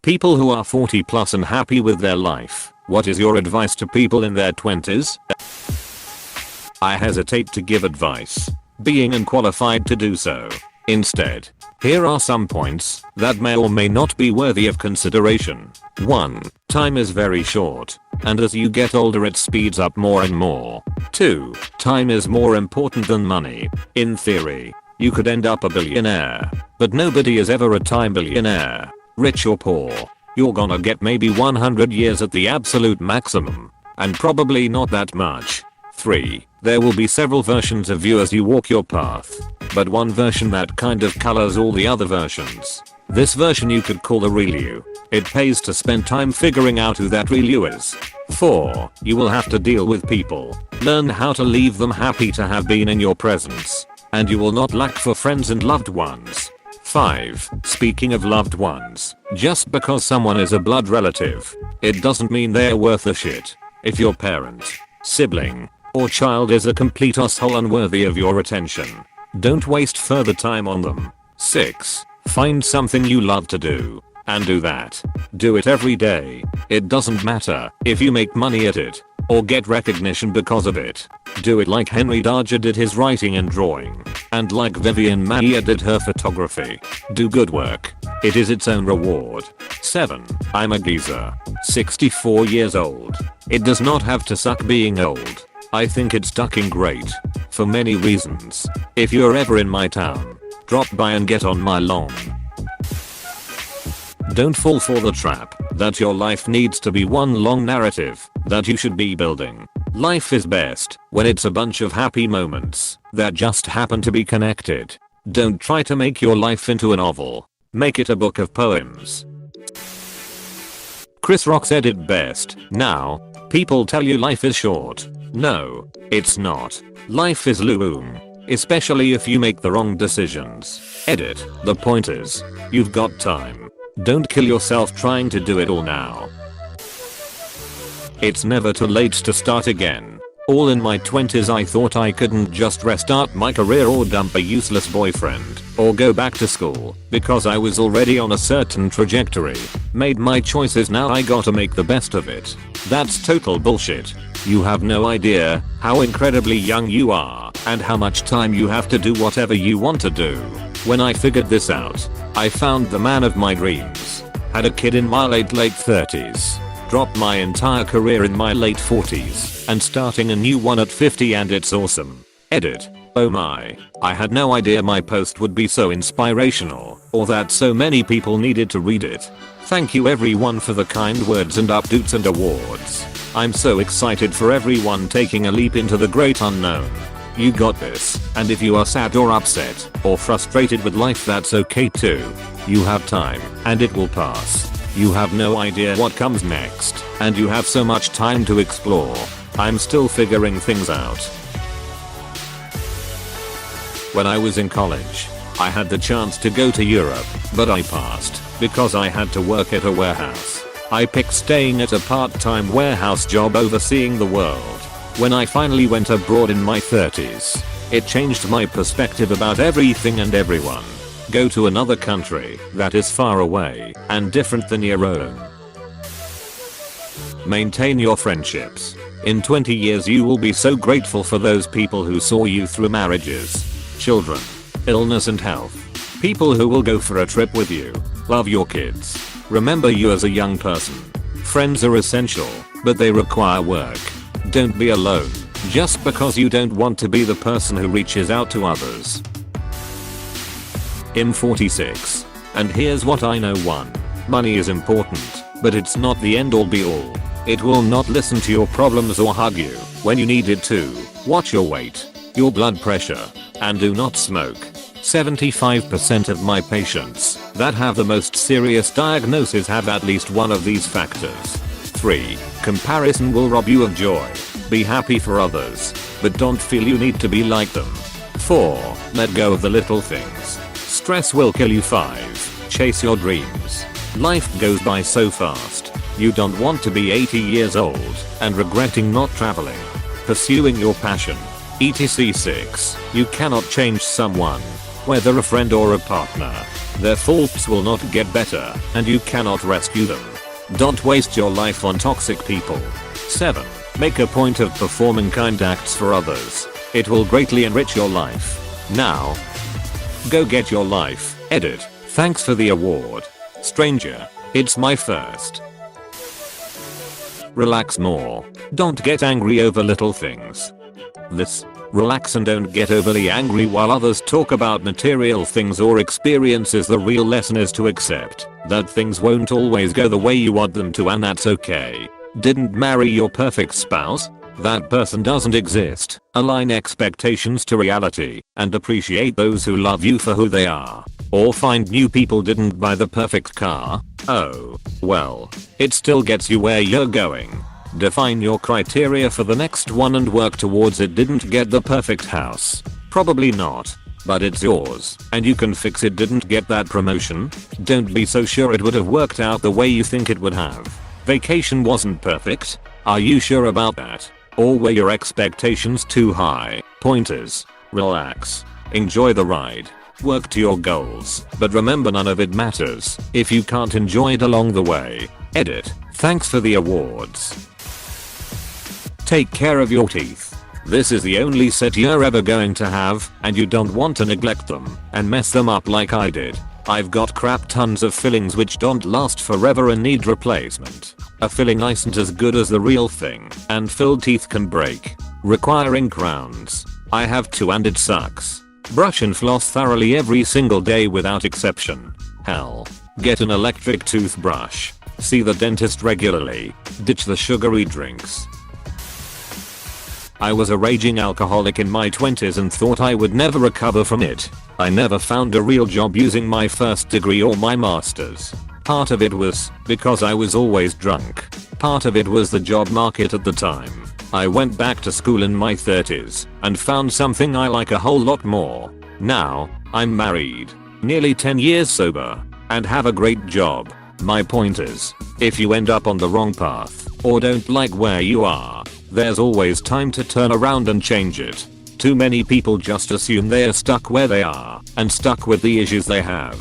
People who are 40 plus and happy with their life. What is your advice to people in their 20s? I hesitate to give advice, being unqualified to do so. Instead, here are some points that may or may not be worthy of consideration. 1. Time is very short, and as you get older it speeds up more and more. 2. Time is more important than money. In theory, you could end up a billionaire, but nobody is ever a time billionaire. Rich or poor, you're gonna get maybe 100 years at the absolute maximum, and probably not that much. 3. There will be several versions of you as you walk your path, but one version that kind of colors all the other versions. This version you could call the real you. It pays to spend time figuring out who that real you is. 4. You will have to deal with people. Learn how to leave them happy to have been in your presence, and you will not lack for friends and loved ones. 5. Speaking of loved ones, just because someone is a blood relative, it doesn't mean they're worth a shit. If your parent, sibling, or child is a complete asshole unworthy of your attention, don't waste further time on them. 6. Find something you love to do, and do that. Do it every day. It doesn't matter if you make money at it, or get recognition because of it. Do it like Henry Darger did his writing and drawing, and like Vivian Maier did her photography. Do good work. It is its own reward. 7. I'm a geezer. 64 years old. It does not have to suck being old. I think it's fucking great. For many reasons. If you're ever in my town, drop by and get on my lawn. Don't fall for the trap that your life needs to be one long narrative that you should be building. Life is best when it's a bunch of happy moments that just happen to be connected. Don't try to make your life into a novel. Make it a book of poems. Chris Rock said it best. Now, people tell you life is short. No, it's not. Life is long, especially if you make the wrong decisions. Edit. The point is, you've got time. Don't kill yourself trying to do it all now. It's never too late to start again. All in my 20s I thought I couldn't just restart my career or dump a useless boyfriend or go back to school because I was already on a certain trajectory. Made my choices, now I gotta make the best of it. That's total bullshit. You have no idea how incredibly young you are and how much time you have to do whatever you want to do. When I figured this out, I found the man of my dreams. Had a kid in my late 30s. Dropped my entire career in my late 40s and starting a new one at 50, and it's awesome. Edit. Oh my, I had no idea my post would be so inspirational or that so many people needed to read it. Thank you everyone for the kind words and updates and awards. I'm so excited for everyone taking a leap into the great unknown. You got this, and if you are sad or upset or frustrated with life, that's okay too. You have time and it will pass. You have no idea what comes next, and you have so much time to explore. I'm still figuring things out. When I was in college, I had the chance to go to Europe, but I passed because I had to work at a warehouse. I picked staying at a part-time warehouse job overseeing the world. When I finally went abroad in my 30s, it changed my perspective about everything and everyone. Go to another country that is far away and different than your own. Maintain your friendships. In 20 years you will be so grateful for those people who saw you through marriages, children, illness and health. People who will go for a trip with you. Love your kids. Remember you as a young person. Friends are essential, but they require work. Don't be alone just because you don't want to be the person who reaches out to others. I'm 46. And here's what I know. 1. Money is important, but it's not the end all be all. It will not listen to your problems or hug you when you need it to. Watch your weight, your blood pressure, and do not smoke. 75% of my patients that have the most serious diagnosis have at least one of these factors. 3. Comparison will rob you of joy. Be happy for others, but don't feel you need to be like them. 4. Let go of the little things. Stress will kill you. 5. Chase your dreams. Life goes by so fast. You don't want to be 80 years old and regretting not traveling, pursuing your passion, etc. 6. You cannot change someone. whether a friend or a partner. Their faults will not get better, and you cannot rescue them. Don't waste your life on toxic people. 7. Make a point of performing kind acts for others. It will greatly enrich your life. Now, go get your life. Edit. Thanks for the award. Stranger, it's my first. Relax more. Don't get angry over little things. Relax and don't get overly angry while others talk about material things or experiences. The real lesson is to accept that things won't always go the way you want them to, and that's okay. Didn't marry your perfect spouse? That person doesn't exist. Align expectations to reality and appreciate those who love you for who they are. Or find new people. Didn't buy the perfect car? Oh, well, it still gets you where you're going. Define your criteria for the next one and work towards it. Didn't get the perfect house? Probably not, but it's yours and you can fix it. Didn't get that promotion? Don't be so sure it would have worked out the way you think it would have. Vacation wasn't perfect? Are you sure about that? Or were your expectations too high? Pointers. Relax. Enjoy the ride. Work to your goals, but remember none of it matters if you can't enjoy it along the way. Edit. Thanks for the awards. Take care of your teeth. This is the only set you're ever going to have, and you don't want to neglect them and mess them up like I did. I've got crap tons of fillings which don't last forever and need replacement. A filling isn't as good as the real thing, and filled teeth can break, requiring crowns. I have 2 and it sucks. Brush and floss thoroughly every single day without exception. Hell, get an electric toothbrush. See the dentist regularly. Ditch the sugary drinks. I was a raging alcoholic in my 20s and thought I would never recover from it. I never found a real job using my first degree or my master's. Part of it was because I was always drunk. Part of it was the job market at the time. I went back to school in my 30s and found something I like a whole lot more. Now, I'm married, nearly 10 years sober, and have a great job. My point is, if you end up on the wrong path or don't like where you are, there's always time to turn around and change it. Too many people just assume they are stuck where they are and stuck with the issues they have.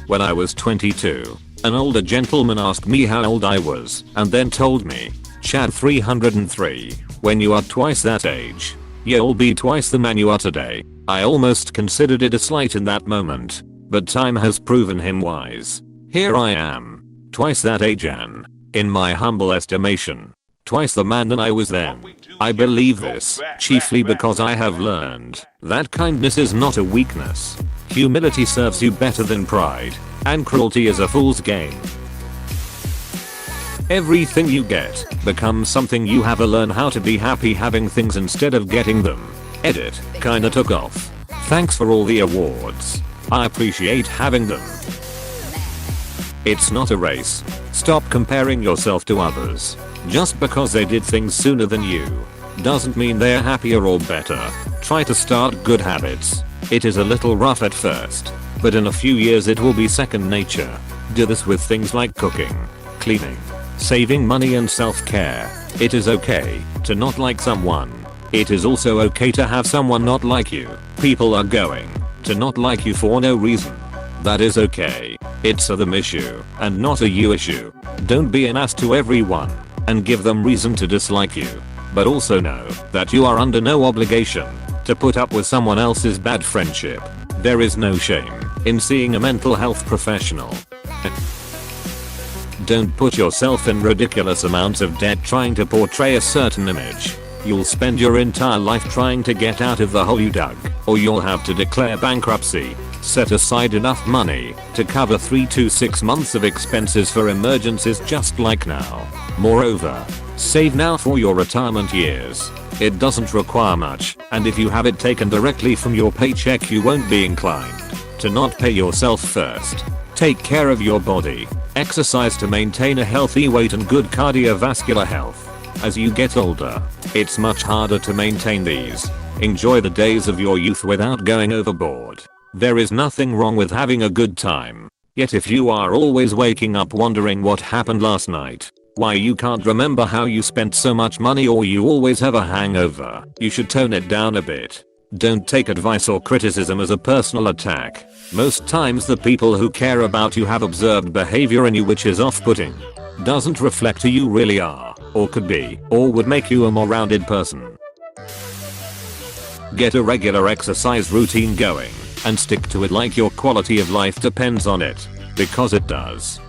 When I was 22, an older gentleman asked me how old I was and then told me, Chad 303, when you are twice that age, you'll be twice the man you are today. I almost considered it a slight in that moment, but time has proven him wise. Here I am, twice that age and, in my humble estimation, twice the man than I was then. I believe this, chiefly because I have learned that kindness is not a weakness. Humility serves you better than pride, and cruelty is a fool's game. Everything you get becomes something you have. Learn how to be happy having things instead of getting them. Edit. Kinda took off. Thanks for all the awards. I appreciate having them. It's not a race. Stop comparing yourself to others. Just because they did things sooner than you doesn't mean they're happier or better. Try to start good habits. It is a little rough at first, but in a few years it will be second nature. Do this with things like cooking, cleaning, saving money and self-care. It is okay to not like someone. It is also okay to have someone not like you. People are going to not like you for no reason. That is okay. It's a them issue and not a you issue. Don't be an ass to everyone and give them reason to dislike you. But also know that you are under no obligation to put up with someone else's bad friendship. There is no shame in seeing a mental health professional. Don't put yourself in ridiculous amounts of debt trying to portray a certain image. You'll spend your entire life trying to get out of the hole you dug, or you'll have to declare bankruptcy. Set aside enough money to cover 3 to 6 months of expenses for emergencies just like now. Moreover, save now for your retirement years. It doesn't require much, and if you have it taken directly from your paycheck you won't be inclined to not pay yourself first. Take care of your body. Exercise to maintain a healthy weight and good cardiovascular health. As you get older, it's much harder to maintain these. Enjoy the days of your youth without going overboard. There is nothing wrong with having a good time. Yet if you are always waking up wondering what happened last night, why you can't remember how you spent so much money, or you always have a hangover, you should tone it down a bit. Don't take advice or criticism as a personal attack. Most times the people who care about you have observed behavior in you which is off-putting. Doesn't reflect who you really are, or could be, or would make you a more rounded person. Get a regular exercise routine going, and stick to it like your quality of life depends on it, because it does.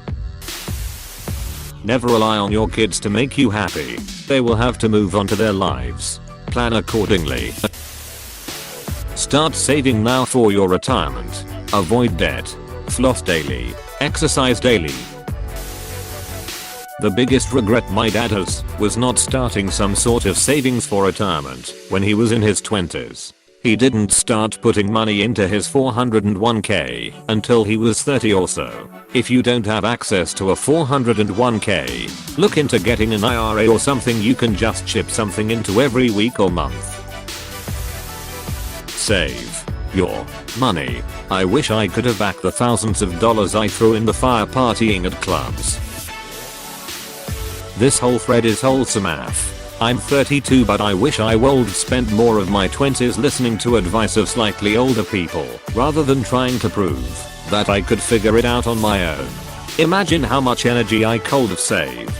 Never rely on your kids to make you happy. They will have to move on to their lives. Plan accordingly. Start saving now for your retirement. Avoid debt. Floss daily. Exercise daily. The biggest regret my dad has was not starting some sort of savings for retirement when he was in his 20s. He didn't start putting money into his 401k until he was 30 or so. If you don't have access to a 401k, look into getting an IRA or something you can just chip something into every week or month. Save your money. I wish I could have backed the thousands of dollars I threw in the fire partying at clubs. This whole thread is wholesome AF. I'm 32 but I wish I would spend more of my 20s listening to advice of slightly older people rather than trying to prove that I could figure it out on my own. Imagine how much energy I could have saved.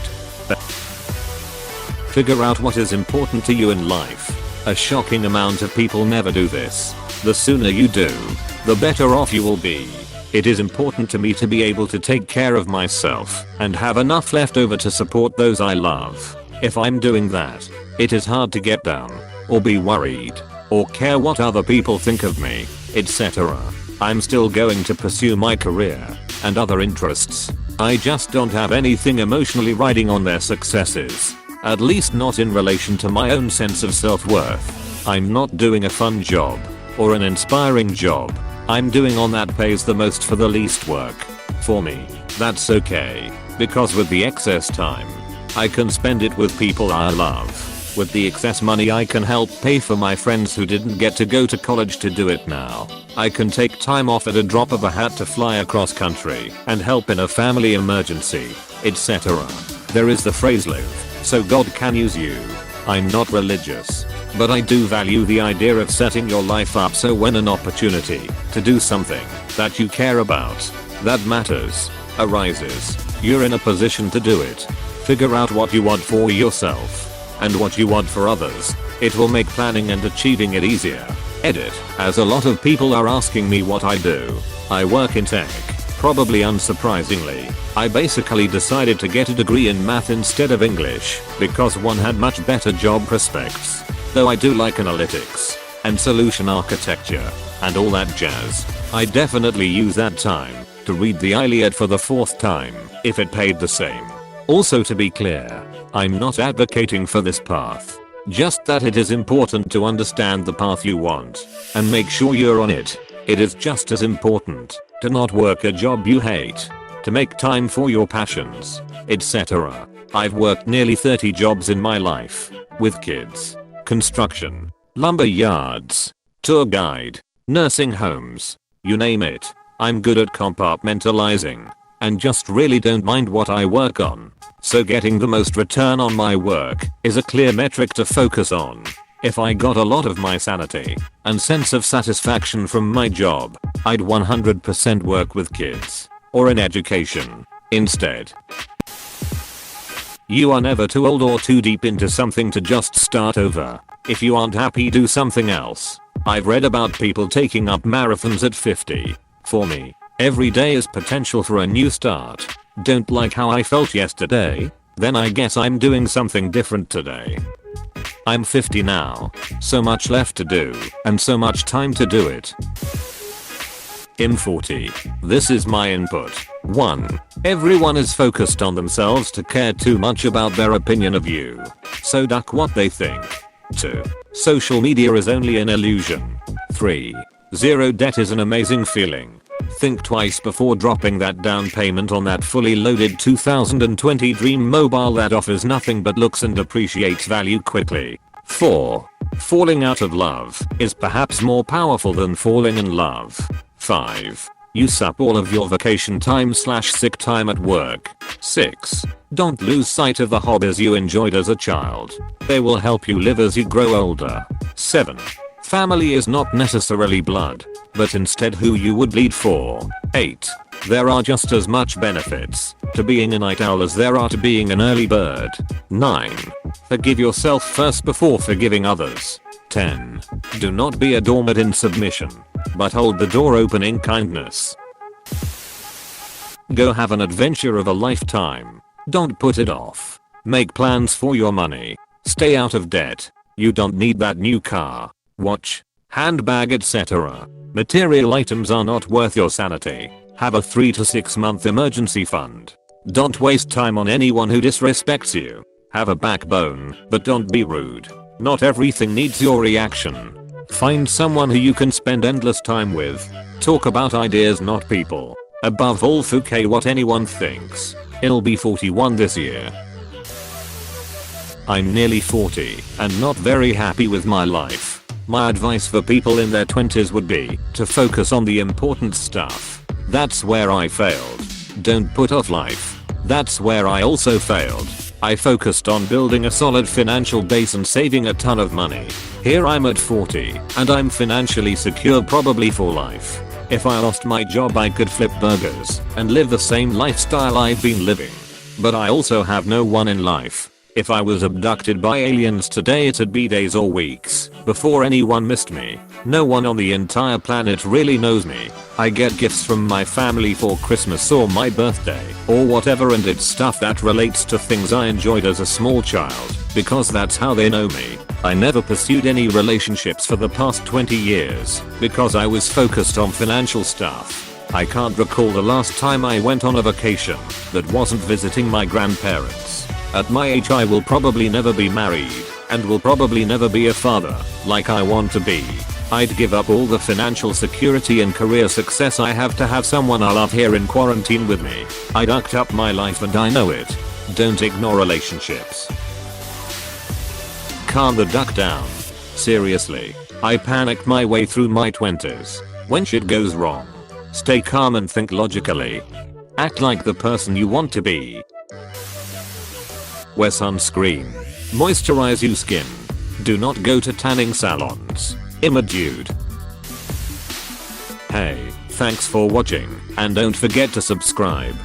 Figure out what is important to you in life. A shocking amount of people never do this. The sooner you do, the better off you will be. It is important to me to be able to take care of myself and have enough left over to support those I love. If I'm doing that, it is hard to get down, or be worried, or care what other people think of me, etc. I'm still going to pursue my career and other interests. I just don't have anything emotionally riding on their successes. At least not in relation to my own sense of self-worth. I'm not doing a fun job or an inspiring job. I'm doing on that pays the most for the least work. For me, that's okay, because with the excess time, I can spend it with people I love. With the excess money I can help pay for my friends who didn't get to go to college to do it now. I can take time off at a drop of a hat to fly across country and help in a family emergency, etc. There is the phrase live, so God can use you. I'm not religious, but I do value the idea of setting your life up so when an opportunity to do something that you care about, that matters, arises, you're in a position to do it. Figure out what you want for yourself and what you want for others. It will make planning and achieving it easier. Edit. As a lot of people are asking me what I do. I work in tech. Probably unsurprisingly, I basically decided to get a degree in math instead of English because one had much better job prospects. Though I do like analytics and solution architecture and all that jazz, I definitely use that time to read the Iliad for the 4th time if it paid the same. Also, to be clear, I'm not advocating for this path. Just that it is important to understand the path you want and make sure you're on it. It is just as important to not work a job you hate, to make time for your passions, etc. I've worked nearly 30 jobs in my life, with kids, construction, lumber yards, tour guide, nursing homes, you name it. I'm good at compartmentalizing and just really don't mind what I work on. So getting the most return on my work is a clear metric to focus on. If I got a lot of my sanity and sense of satisfaction from my job, I'd 100% work with kids or in education instead. You are never too old or too deep into something to just start over. If you aren't happy, do something else. I've read about people taking up marathons at 50. For me, every day is potential for a new start. Don't like how I felt yesterday? Then I guess I'm doing something different today. I'm 50 now. So much left to do, and so much time to do it. I'm 40. This is my input. 1. Everyone is focused on themselves to care too much about their opinion of you. So duck what they think. 2. Social media is only an illusion. 3. Zero debt is an amazing feeling. Think twice before dropping that down payment on that fully loaded 2020 Dream Mobile that offers nothing but looks and appreciates value quickly. 4. Falling out of love is perhaps more powerful than falling in love. 5. Use up all of your vacation time / sick time at work. 6. Don't lose sight of the hobbies you enjoyed as a child. They will help you live as you grow older. 7. Family is not necessarily blood, but instead who you would bleed for. 8. There are just as much benefits to being a night owl as there are to being an early bird. 9. Forgive yourself first before forgiving others. 10. Do not be a doormat in submission, but hold the door open in kindness. Go have an adventure of a lifetime. Don't put it off. Make plans for your money. Stay out of debt. You don't need that new car, watch, handbag, etc. Material items are not worth your sanity. Have a 3 to 6 month emergency fund. Don't waste time on anyone who disrespects you. Have a backbone, but don't be rude. Not everything needs your reaction. Find someone who you can spend endless time with. Talk about ideas, not people. Above all, forget what anyone thinks. I'll be 41 this year. I'm nearly 40 and not very happy with my life. My advice for people in their 20s would be to focus on the important stuff. That's where I failed. Don't put off life. That's where I also failed. I focused on building a solid financial base and saving a ton of money. Here I'm at 40 and I'm financially secure probably for life. If I lost my job I could flip burgers and live the same lifestyle I've been living. But I also have no one in life. If I was abducted by aliens today it'd be days or weeks before anyone missed me. No one on the entire planet really knows me. I get gifts from my family for Christmas or my birthday or whatever, and it's stuff that relates to things I enjoyed as a small child because that's how they know me. I never pursued any relationships for the past 20 years because I was focused on financial stuff. I can't recall the last time I went on a vacation that wasn't visiting my grandparents. At my age I will probably never be married and will probably never be a father like I want to be. I'd give up all the financial security and career success I have to have someone I love here in quarantine with me. I'd act up my life and I know it. Don't ignore relationships. Calm the duck down. Seriously, I panicked my way through my 20s. When shit goes wrong, stay calm and think logically. Act like the person you want to be. Wear sunscreen. Moisturize your skin. Do not go to tanning salons. I'm a dude. Hey, thanks for watching and don't forget to subscribe.